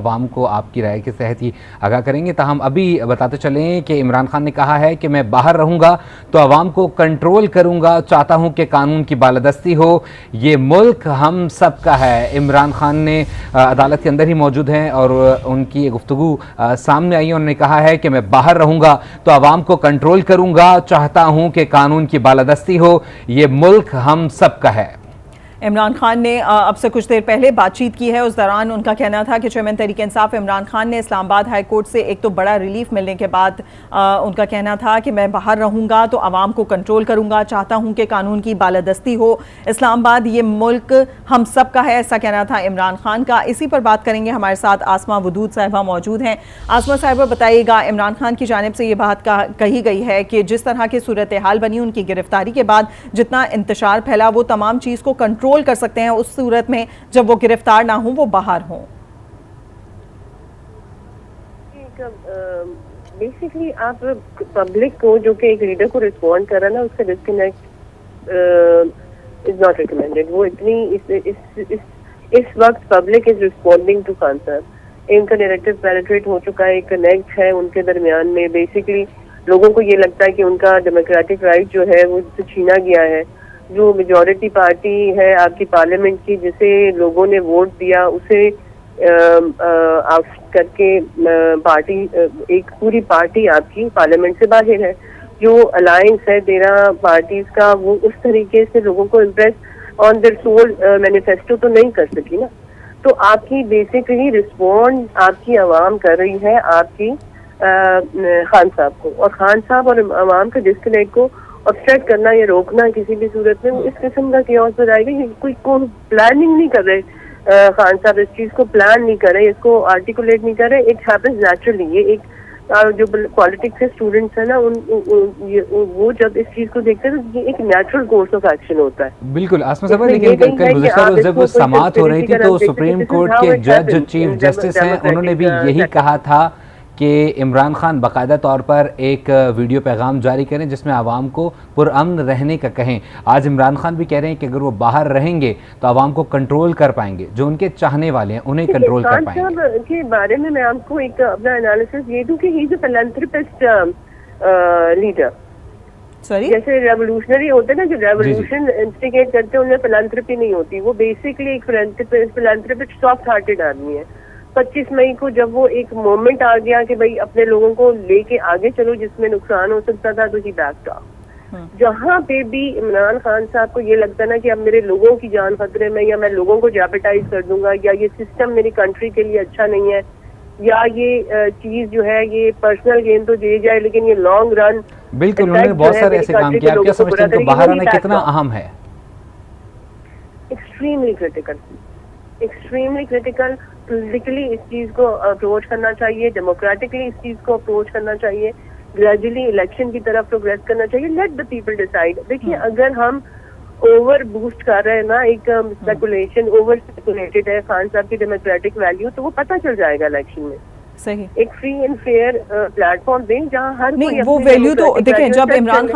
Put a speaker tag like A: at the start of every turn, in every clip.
A: अवाम को आपकी राय के तहत ही आगाह करेंगे। ताहम अभी बताते चलें कि इमरान खान ने कहा है कि मैं बाहर रहूंगा तो अवाम को कंट्रोल करूंगा, चाहता हूं कि कानून की बालादस्ती हो, ये मुल्क हम सब का है। इमरान खान ने अदालत के अंदर ही मौजूद हैं और उनकी गुफ्तगू सामने आई। उन्होंने कहा है कि मैं बाहर रहूंगा तो अवाम को कंट्रोल करूंगा, चाहता हूं कि कानून की बालादस्ती हो, ये मुल्क हम सब का है।
B: इमरान खान ने अब से कुछ देर पहले बातचीत की है। उस दौरान उनका कहना था कि चेयरमैन तहरीक इंसाफ इमरान खान ने इस्लामाबाद हाई कोर्ट से एक तो बड़ा रिलीफ मिलने के बाद उनका कहना था कि मैं बाहर रहूंगा तो आवाम को कंट्रोल करूंगा, चाहता हूं कि कानून की बालादस्ती हो, इस्लामाबाद ये मुल्क हम सब का है, ऐसा कहना था इमरान खान का। इसी पर बात करेंगे। हमारे साथ आसमा वदूद साहिबा मौजूद हैं। आसमा साहिबा, बताइएगा, इमरान खान की जानिब से ये बात कही गई है कि जिस तरह की सूरत हाल बनी उनकी गिरफ्तारी के बाद, जितना इंतशार फैला वो तमाम चीज़ को कंट्रोल कर सकते हैं उस सूरत में जब वो गिरफ्तार ना हो, वो बाहर हो।
C: बेसिकली आप पब्लिक को, जो कि एक लीडर को रिस्पॉन्ड कर रहा है ना, उसका डिस्कनेक्ट इज नॉट रिकमेंडेड। वो इतनी इस वक्त public is responding to Khan साहब। इनका नैरेटिव पेनिट्रेट हो चुका है, एक कनेक्ट है उनके दरमियान में। बेसिकली लोगों को ये लगता है कि उनका डेमोक्रेटिक राइट जो है वो छीना गया है। जो मेजॉरिटी पार्टी है आपकी पार्लियामेंट की, जिसे लोगों ने वोट दिया, उसे आउट करके पार्टी, एक पूरी पार्टी आपकी पार्लियामेंट से बाहर है। जो अलायंस है 13 पार्टीज का, वो उस तरीके से लोगों को impress on their soul manifesto तो नहीं कर सकी ना। तो आपकी बेसिकली रिस्पॉन्ड आपकी आवाम कर रही है आपकी खान साहब को, और खान साहब और आवाम के डिस्कनेक्ट को ऑब्स्ट्रैक्ट करना या रोकना किसी भी सूरत में इस किस्म का कियोस हो जाएगा। कोई प्लानिंग नहीं कर रहे खान साहब, इस चीज को प्लान नहीं कर रहे, इसको आर्टिकुलेट नहीं कर रहे। It happens naturally. ये एक जो पॉलिटिक्स के स्टूडेंट्स है ना, वो जब इस चीज को देखते हैं तो ये एक नेचुरल कोर्स ऑफ एक्शन होता है।
A: बिल्कुल आसमा साहब, लेकिन कल गुज़श्ता रोज़ जब समाअत हो रही थी तो सुप्रीम कोर्ट के जज जो चीफ जस्टिस हैं उन्होंने भी यही कहा था कि इमरान खान बाकायदा तौर पर एक वीडियो पैगाम जारी करें जिसमें आवाम को पुरअमन रहने का कहें। आज इमरान खान भी कह रहे हैं कि अगर वो बाहर रहेंगे तो आवाम को कंट्रोल कर पाएंगे, जो उनके चाहने वाले हैं उन्हें कंट्रोल कर पाएंगे।
C: के बारे में मैं आपको एक अपना एनालिसिस ये दूं कि he is a philanthropist leader. जैसे रेवोल्यूशनरी होते हैं ना, जो रेवोल्यूशन इंस्टिगेट करते हैं, उनमें फिलैंथ्रोपी नहीं होती। वो बेसिकली एक फिलैंथ्रोपिस्ट सॉफ्ट हार्टेड आदमी है। 25 मई को जब वो एक मोमेंट आ गया कि भाई अपने लोगों को लेके आगे चलो जिसमें नुकसान हो सकता था, तो ही बैक ऑफ। जहाँ पे भी इमरान खान साहब को ये लगता है ना कि अब मेरे लोगों की जान खतरे में, या मैं लोगों को जेपटाइज कर दूंगा, या ये सिस्टम मेरी कंट्री के लिए अच्छा नहीं है, या ये चीज जो है ये पर्सनल गेन तो दे जाए लेकिन ये लॉन्ग रन।
A: बिल्कुल, उन्होंने बहुत सारे ऐसे काम किया। आप क्या समझते हैं कि बाहर आना कितना अहम है?
C: Extremely critical, extremely critical. Politically इस चीज को अप्रोच करना चाहिए, डेमोक्रेटिकली इस चीज को अप्रोच करना चाहिए, ग्रेजुअली इलेक्शन की तरफ प्रोग्रेस करना चाहिए। Let the people decide. देखिए, अगर हम ओवर बूस्ट कर रहे हैं ना, एक स्पेकुलेशन, ओवर स्पेकुलेटेड है खान साहब की डेमोक्रेटिक वैल्यू, तो वो पता चल जाएगा इलेक्शन में।
B: सही,
C: एक फ्री एंड फेयर प्लेटफॉर्म दें जहां हर
B: नहीं, वो वैल्यू तो देखें। जब इमरान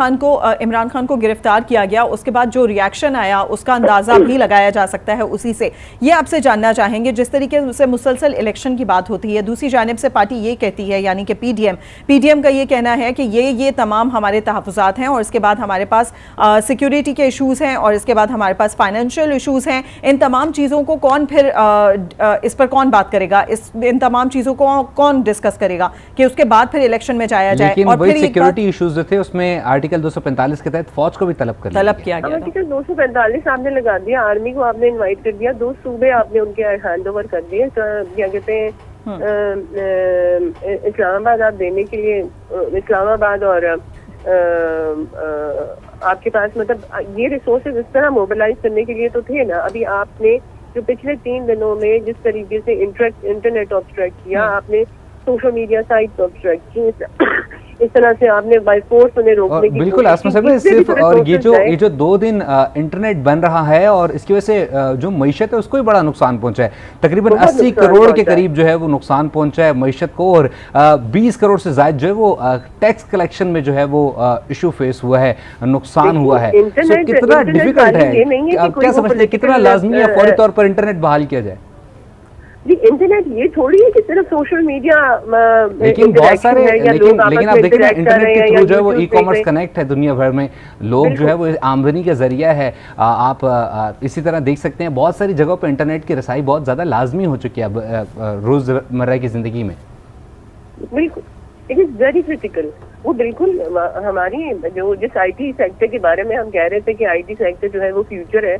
B: खान को गिरफ्तार किया गया उसके बाद जो रिएक्शन आया उसका अंदाजा भी लगाया जा सकता है उसी से। ये आपसे जानना चाहेंगे, जिस तरीके से मुसलसल इलेक्शन की बात होती है, दूसरी जानिब से पार्टी ये कहती है, यानी कि पीडीएम का ये कहना है कि ये तमाम हमारे तहफ़्फ़ुज़ात हैं और इसके बाद हमारे पास सिक्योरिटी के इशूज़ हैं और इसके बाद हमारे पास फाइनेंशियल इशूज़ हैं। इन तमाम चीज़ों को कौन फिर इस पर कौन बात करेगा, इन तमाम चीज़ों को कौन डिस्कस करेगा कि उसके बाद फिर इलेक्शन में जाया जाए?
A: लेकिन और वही सिक्योरिटी इश्यूज जो थे उसमें आर्टिकल 245 के तहत फौज को भी तलब किया गया।
C: आर्टिकल 245 आपने लगा दिया, आर्मी को आपने इनवाइट कर दिया, 2 सूबे आपने उनके हैंड ओवर कर दिए। क्या कहते हैं, इस्लामाबाद आप देने के लिए, इस्लामाबाद और आपके पास मतलब ये रिसोर्सेज इस तरह मोबिलाइज करने के लिए तो थे ना। अभी आपने जो पिछले 3 दिनों में जिस तरीके से इंटरनेट ऑब्स्ट्रैक्ट किया, आपने सोशल मीडिया साइट ऑब्स्ट्रैक्ट की, इस तरह से आपने बाय फोर्स उन्हें रोकने की।
A: बिल्कुल आसमा साहब, सिर्फ और ये जो 2 दिन इंटरनेट बन रहा है और इसकी वजह से जो मईशत है उसको भी बड़ा नुकसान पहुंचा है। तकरीबन 80 करोड़ के करीब जो है वो नुकसान पहुंचा है मईशत को, और 20 करोड़ से ज्यादा जो है वो टैक्स कलेक्शन में जो है वो इशू फेस हुआ है, नुकसान हुआ है। कितना डिफिकल्ट है, आप क्या समझते हैं कितना लाजमी है फौरी तौर पर इंटरनेट बहाल किया जाए?
C: इंटरनेट ये थोड़ी है कि सिर्फ सोशल मीडिया
A: लेकिन बहुत सारे लेकिन आप देखें ना, इंटरनेट के थ्रू जो है वो ई कॉमर्स
C: कनेक्ट
A: कनेक्ट है दुनिया भर में, लोग जो है वो आमदनी का जरिया है। आप इसी तरह देख सकते हैं बहुत सारी जगहों पर इंटरनेट की रसाई बहुत ज़्यादा लाजमी हो चुकी है अब रोज़मर्रा की ज़िंदगी में।
C: बिल्कुल, इट इज़ वेरी क्रिटिकल। वो बिल्कुल हमारी जो जिस आईटी सेक्टर के बारे में हम कह रहे थे कि आईटी सेक्टर जो है वो फ्यूचर है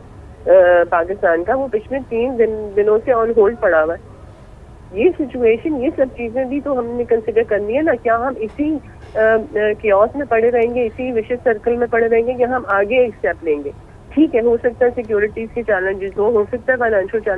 C: पाकिस्तान का, वो पिछले 3 दिनों से ऑन होल्ड पड़ा हुआ है। ये सिचुएशन, ये सब चीजें भी तो हमने कंसिडर करनी है ना। क्या हम इसी कियोस में पड़े रहेंगे, इसी विशिष्ट सर्कल में पड़े रहेंगे, या हम आगे एक स्टेप लेंगे? ठीक है, हो सकता है सिक्योरिटीज के चैलेंजेस हो सकता है फाइनेंशियल चैलेंज